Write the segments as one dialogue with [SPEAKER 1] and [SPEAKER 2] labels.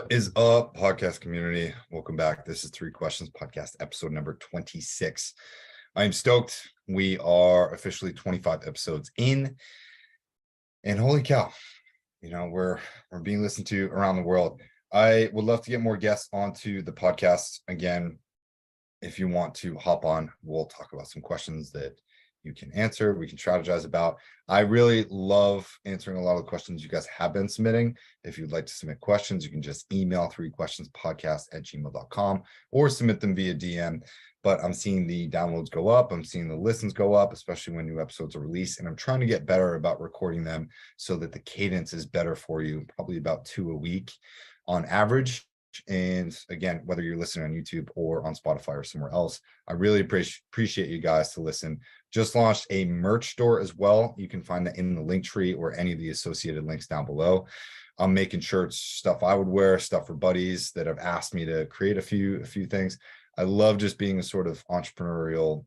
[SPEAKER 1] What is up, podcast community? Welcome back. This is Three Questions Podcast, episode number 26. I am stoked. We are officially 25 episodes in, and holy cow, we're being listened to around the world. I would love to get more guests onto the podcast. Again, if you want to hop on, we'll talk about some questions that you can answer, we can strategize about. I really love answering a lot of the questions you guys have been submitting. If you'd like to submit questions, you can just email 3questionspodcast@gmail.com or submit them via DM. But I'm seeing the downloads go up. I'm seeing the listens go up, especially when new episodes are released. And I'm trying to get better about recording them so that the cadence is better for you, probably about 2 a week on average. And again, whether you're listening on YouTube or on Spotify or somewhere else, I really appreciate you guys to listen. Just launched a merch store as well. You can find that in the link tree or any of the associated links down below. I'm making shirts, stuff I would wear, stuff for buddies that have asked me to create a few things. I love just being a sort of entrepreneurial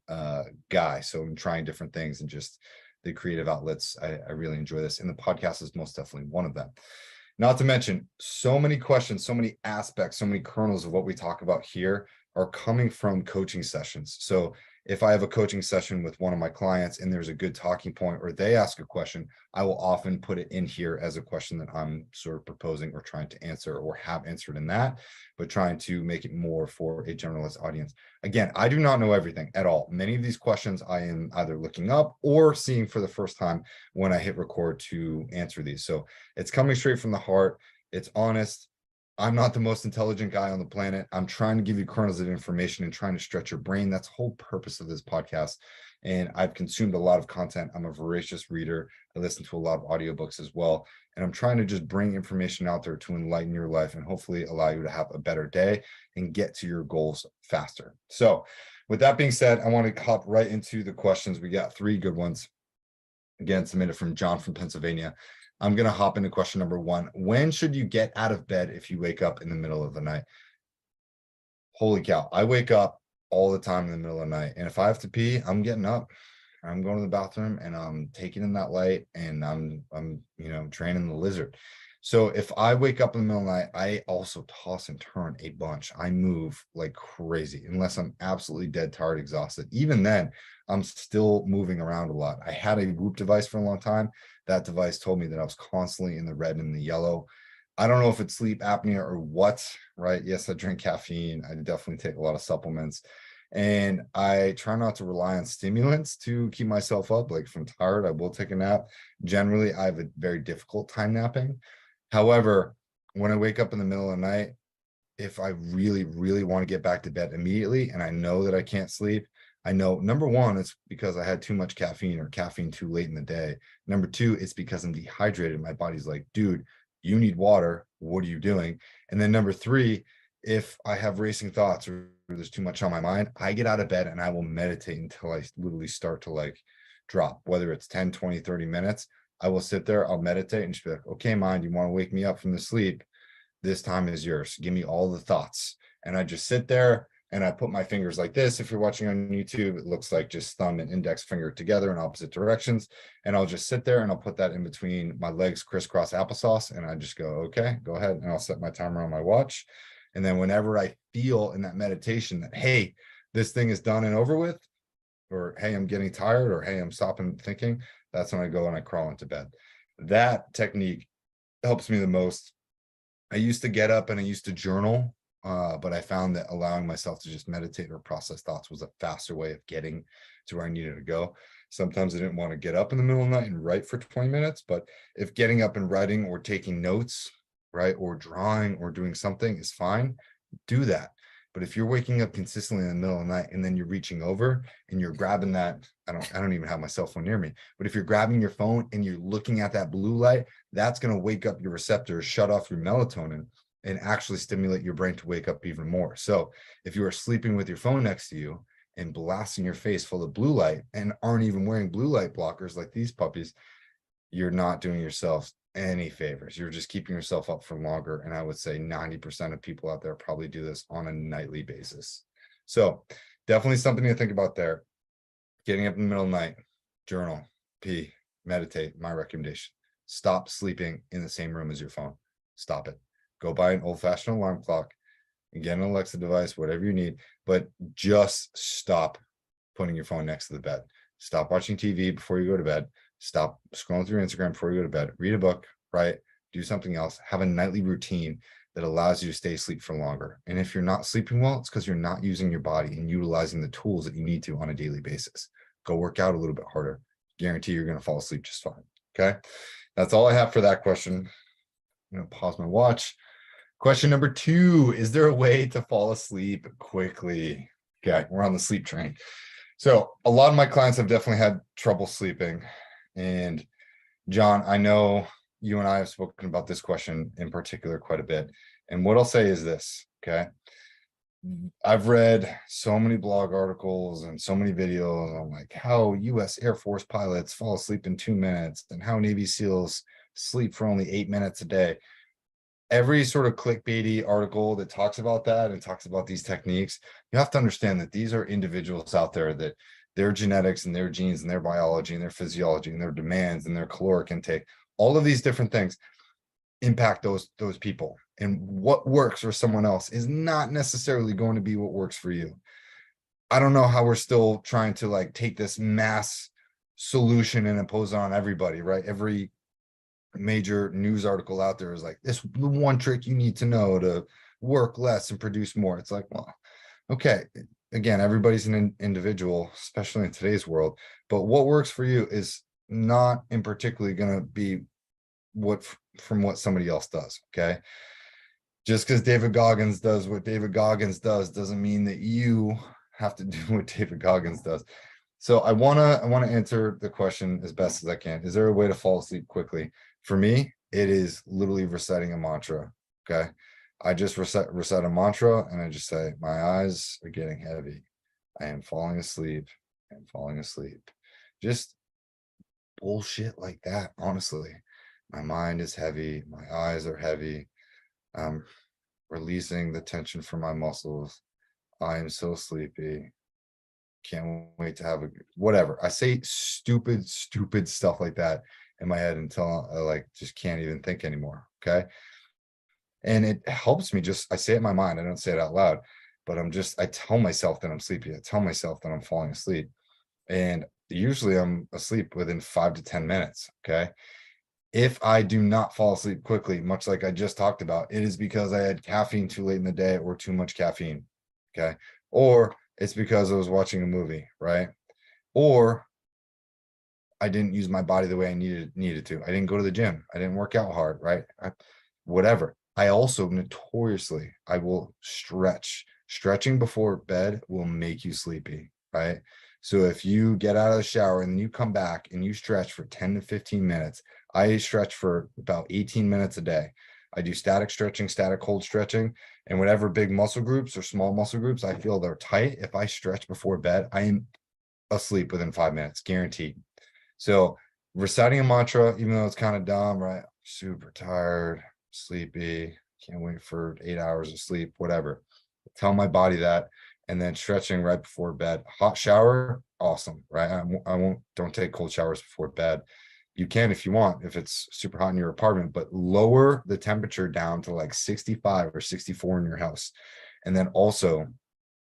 [SPEAKER 1] guy. So I'm trying different things and just the creative outlets. I really enjoy this. And the podcast is most definitely one of them. Not to mention, so many questions, so many aspects, so many kernels of what we talk about here are coming from coaching sessions. So if I have a coaching session with one of my clients and there's a good talking point or they ask a question, I will often put it in here as a question that I'm sort of proposing or trying to answer or have answered in that, but trying to make it more for a generalist audience. Again, I do not know everything at all. Many of these questions I am either looking up or seeing for the first time when I hit record to answer these. So it's coming straight from the heart. It's honest. I'm not the most intelligent guy on the planet. I'm trying to give you kernels of information and trying to stretch your brain. That's the whole purpose of this podcast. And I've consumed a lot of content. I'm a voracious reader. I listen to a lot of audiobooks as well. And I'm trying to just bring information out there to enlighten your life and hopefully allow you to have a better day and get to your goals faster. So with that being said, I want to hop right into the questions. We got 3 good ones. Again, submitted from John from Pennsylvania. I'm going to hop into question number 1. When should you get out of bed if you wake up in the middle of the night? Holy cow. I wake up all the time in the middle of the night. And if I have to pee, I'm getting up. I'm going to the bathroom and I'm taking in that light and I'm training the lizard. So if I wake up in the middle of the night, I also toss and turn a bunch. I move like crazy unless I'm absolutely dead tired, exhausted. Even then, I'm still moving around a lot. I had a Whoop device for a long time. That device told me that I was constantly in the red and the yellow. I don't know if it's sleep apnea or what, right? Yes, I drink caffeine. I definitely take a lot of supplements. And I try not to rely on stimulants to keep myself up. Like if I'm tired, I will take a nap. Generally, I have a very difficult time napping. However, when I wake up in the middle of the night, if I really, really want to get back to bed immediately and I know that I can't sleep, I know, number 1, it's because I had too much caffeine or caffeine too late in the day. Number 2, it's because I'm dehydrated. My body's like, dude, you need water. What are you doing? And then number 3, if I have racing thoughts or there's too much on my mind, I get out of bed and I will meditate until I literally start to like drop, whether it's 10, 20, 30 minutes. I will sit there, I'll meditate and just be like, okay, mind, you want to wake me up from the sleep? This time is yours. Give me all the thoughts. And I just sit there and I put my fingers like this. If you're watching on YouTube, it looks like just thumb and index finger together in opposite directions. And I'll just sit there and I'll put that in between my legs, crisscross applesauce. And I just go, okay, go ahead. And I'll set my timer on my watch. And then whenever I feel in that meditation that, hey, this thing is done and over with, or hey, I'm getting tired, or hey, I'm stopping thinking, that's when I go and I crawl into bed. That technique helps me the most. I used to get up and I used to journal, but I found that allowing myself to just meditate or process thoughts was a faster way of getting to where I needed to go. Sometimes I didn't want to get up in the middle of the night and write for 20 minutes, but if getting up and writing or taking notes, right, or drawing or doing something is fine, do that. But if you're waking up consistently in the middle of the night and then you're reaching over and you're grabbing that, I don't even have my cell phone near me, but if you're grabbing your phone and you're looking at that blue light, that's going to wake up your receptors, shut off your melatonin, and actually stimulate your brain to wake up even more. So if you are sleeping with your phone next to you and blasting your face full of blue light and aren't even wearing blue light blockers like these puppies, you're not doing yourself any favors. You're just keeping yourself up for longer. And I would say 90% of people out there probably do this on a nightly basis. So definitely something to think about there. Getting up in the middle of the night, journal, pee, meditate. My recommendation: stop sleeping in the same room as your phone. Stop it. Go buy an old-fashioned alarm clock and get an Alexa device, whatever you need, but just stop putting your phone next to the bed. Stop watching TV before you go to bed. Stop scrolling through Instagram before you go to bed. Read a book, right? Do something else. Have a nightly routine that allows you to stay asleep for longer. And if you're not sleeping well, it's because you're not using your body and utilizing the tools that you need to on a daily basis. Go work out a little bit harder. Guarantee you're going to fall asleep just fine. Okay. That's all I have for that question. I'm going to pause my watch. Question number 2, is there a way to fall asleep quickly? Okay, we're on the sleep train. So a lot of my clients have definitely had trouble sleeping. And John, I know you and I have spoken about this question in particular quite a bit. And what I'll say is this, okay? I've read so many blog articles and so many videos on like how US Air Force pilots fall asleep in 2 minutes and how Navy SEALs sleep for only 8 minutes a day. Every sort of clickbaity article that talks about that and talks about these techniques, you have to understand that these are individuals out there that their genetics and their genes and their biology and their physiology and their demands and their caloric intake, all of these different things impact those people. And what works for someone else is not necessarily going to be what works for you. I don't know how we're still trying to like take this mass solution and impose it on everybody, right? Every major news article out there is like, this the one trick you need to know to work less and produce more. It's like, well, okay, again, everybody's an individual, especially in today's world, but what works for you is not in particularly going to be what from what somebody else does. Okay, just because David Goggins does what David Goggins does doesn't mean that you have to do what David Goggins does. So I want to answer the question as best as I can. Is there a way to fall asleep quickly? For me, it is literally reciting a mantra. Okay. I just recite a mantra and I just say, my eyes are getting heavy. I am falling asleep. I'm falling asleep. Just bullshit like that. Honestly, my mind is heavy. My eyes are heavy. I'm releasing the tension from my muscles. I am so sleepy. Can't wait to have a whatever. I say stupid stuff like that in my head until I like just can't even think anymore. Okay. And it helps me just, I say it in my mind. I don't say it out loud, but I tell myself that I'm sleepy. I tell myself that I'm falling asleep. And usually I'm asleep within 5 to 10 minutes. Okay. If I do not fall asleep quickly, much like I just talked about, it is because I had caffeine too late in the day or too much caffeine. Okay. Or it's because I was watching a movie, right? Or I didn't use my body the way I needed to. I didn't go to the gym. I didn't work out hard, right? Whatever. I also notoriously, I will stretch. Stretching before bed will make you sleepy, right? So if you get out of the shower and you come back and you stretch for 10 to 15 minutes, I stretch for about 18 minutes a day. I do static stretching, static hold stretching, and whatever big muscle groups or small muscle groups I feel they're tight. If I stretch before bed, I am asleep within 5 minutes, guaranteed. So reciting a mantra, even though it's kind of dumb, right? Super tired, sleepy, can't wait for 8 hours of sleep, whatever. Tell my body that, and then stretching right before bed. Hot shower, awesome, right? Don't take cold showers before bed. You can if you want, if it's super hot in your apartment, but lower the temperature down to like 65 or 64 in your house. And then also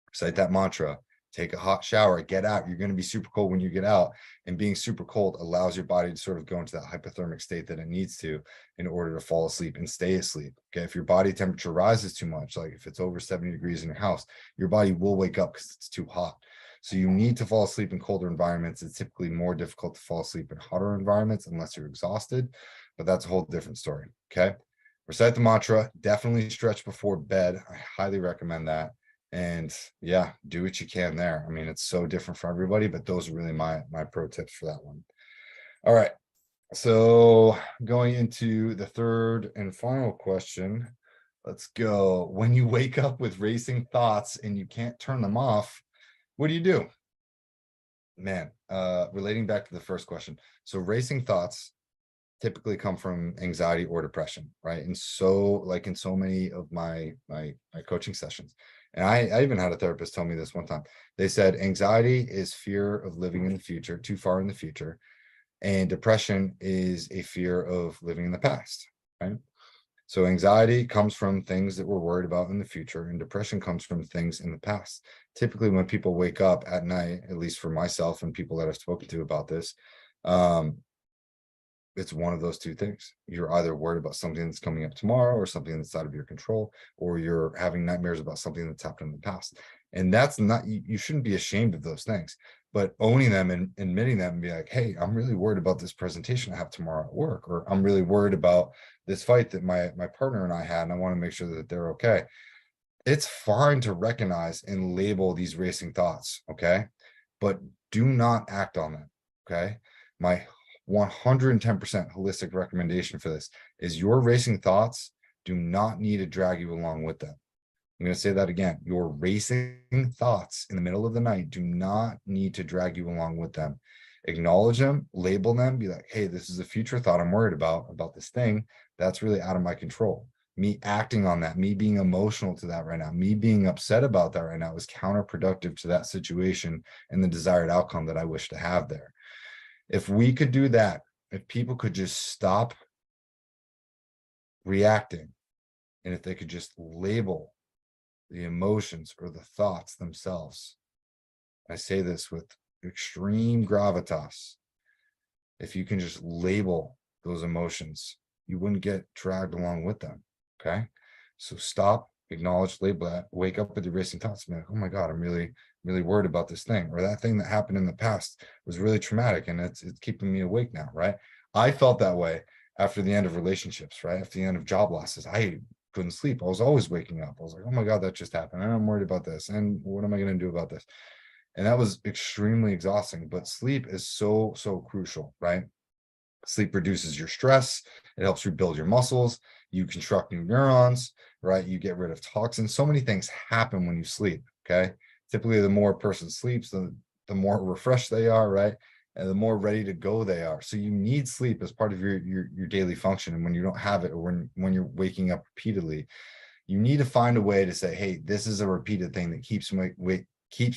[SPEAKER 1] recite that mantra, take a hot shower, get out. You're going to be super cold when you get out. And being super cold allows your body to sort of go into that hypothermic state that it needs to in order to fall asleep and stay asleep. Okay. If your body temperature rises too much, like if it's over 70 degrees in your house, your body will wake up because it's too hot. So you need to fall asleep in colder environments. It's typically more difficult to fall asleep in hotter environments unless you're exhausted, but that's a whole different story. Okay. Recite the mantra, definitely stretch before bed. I highly recommend that. And yeah, do what you can there. I mean, it's so different for everybody, but those are really my pro tips for that one. All right. So going into the third and final question, let's go. When you wake up with racing thoughts and you can't turn them off, what do you do? Man, relating back to the first question. So racing thoughts typically come from anxiety or depression, right? And so like in so many of my coaching sessions, and I even had a therapist tell me this one time. They said anxiety is fear of living in the future, too far in the future, and depression is a fear of living in the past, right? So anxiety comes from things that we're worried about in the future, and depression comes from things in the past. Typically, when people wake up at night, at least for myself and people that I've spoken to about this, um, it's one of those two things. You're either worried about something that's coming up tomorrow or something that's out of your control, or you're having nightmares about something that's happened in the past. And that's not, you shouldn't be ashamed of those things, but owning them and admitting them and be like, hey, I'm really worried about this presentation I have tomorrow at work, or I'm really worried about this fight that my partner and I had, and I want to make sure that they're okay. It's fine to recognize and label these racing thoughts, okay? But do not act on them, okay? My 110% holistic recommendation for this is your racing thoughts do not need to drag you along with them. I'm going to say that again. Your racing thoughts in the middle of the night do not need to drag you along with them. Acknowledge them, label them, be like, hey, this is a future thought I'm worried about this thing that's really out of my control. Me acting on that, me being emotional to that right now, me being upset about that right now is counterproductive to that situation and the desired outcome that I wish to have there. If we could do that, if people could just stop reacting, and if they could just label the emotions or the thoughts themselves, I say this with extreme gravitas, if you can just label those emotions, you wouldn't get dragged along with them, okay? So stop, acknowledge, label that, wake up with your racing thoughts, and be like, oh my God, I'm really worried about this thing, or that thing that happened in the past was really traumatic and it's keeping me awake now, right? I felt that way after the end of relationships, right? After the end of job losses, I couldn't sleep. I was always waking up. I was like, oh my God, that just happened. And I'm worried about this. And what am I going to do about this? And that was extremely exhausting, but sleep is so crucial, right? Sleep reduces your stress. It helps rebuild your muscles. You construct new neurons, right? You get rid of toxins. So many things happen when you sleep, okay? Typically, the more a person sleeps, the more refreshed they are, right? And the more ready to go they are. So you need sleep as part of your daily function. And when you don't have it, or when you're waking up repeatedly, you need to find a way to say, hey, this is a repeated thing that keeps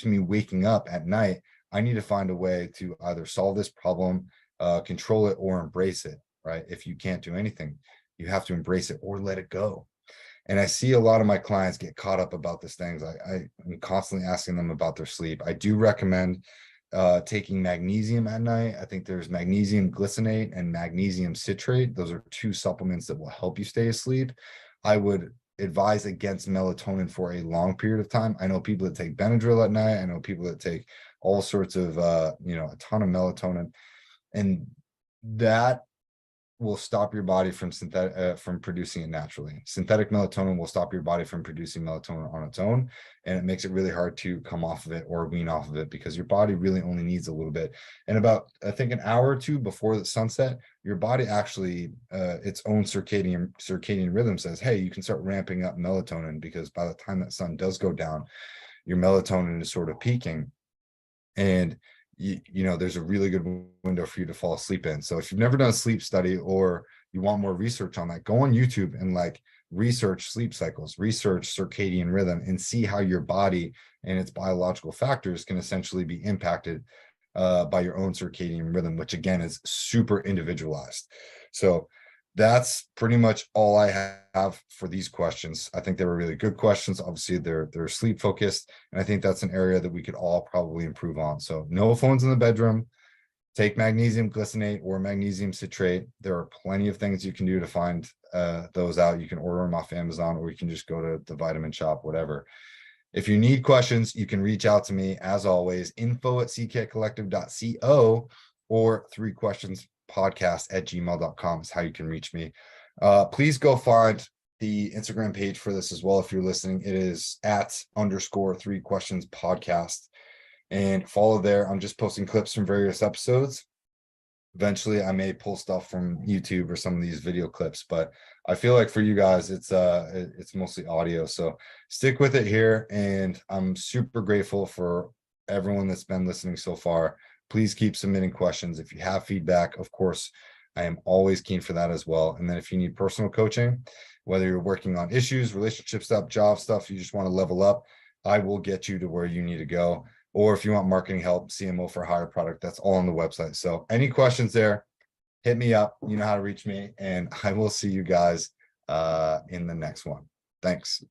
[SPEAKER 1] me waking up at night. I need to find a way to either solve this problem, control it, or embrace it, right? If you can't do anything, you have to embrace it or let it go. And I see a lot of my clients get caught up about these things. I'm constantly asking them about their sleep. I do recommend taking magnesium at night. I think there's magnesium glycinate and magnesium citrate. Those are two supplements that will help you stay asleep. I would advise against melatonin for a long period of time. I know people that take Benadryl at night. I know people that take all sorts of, a ton of melatonin, and that will stop your body from from producing it naturally. Synthetic melatonin will stop your body from producing melatonin on its own, and it makes it really hard to come off of it or wean off of it, because your body really only needs a little bit. And about, I think, an hour or two before the sunset, your body actually, its own circadian rhythm says, hey, you can start ramping up melatonin, because by the time that sun does go down, your melatonin is sort of peaking. And there's a really good window for you to fall asleep in. So if you've never done a sleep study, or you want more research on that, go on YouTube and research sleep cycles, research circadian rhythm, and see how your body and its biological factors can essentially be impacted by your own circadian rhythm, which again is super individualized. So that's pretty much all I have for these questions. I think they were really good questions. Obviously, they're sleep focused, and I think that's an area that we could all probably improve on. So no phones in the bedroom. Take magnesium glycinate or magnesium citrate. There are plenty of things you can do to find those out. You can order them off Amazon, or you can just go to the vitamin shop, whatever. If you need questions, you can reach out to me, as always, info@ckcollective.co, or 3questionspodcast@gmail.com is how you can reach me. Please go find the Instagram page for this as well if you're listening. It is @_3questionspodcast, and follow there. I'm just posting clips from various episodes. Eventually I may pull stuff from YouTube or some of these video clips, but I feel like for you guys, it's mostly audio. So stick with it here. And I'm super grateful for everyone that's been listening so far. Please keep submitting questions. If you have feedback, of course, I am always keen for that as well. And then if you need personal coaching, whether you're working on issues, relationship stuff, job stuff, you just want to level up, I will get you to where you need to go. Or if you want marketing help, CMO for hire product, that's all on the website. So any questions there, hit me up. You know how to reach me, and I will see you guys in the next one. Thanks.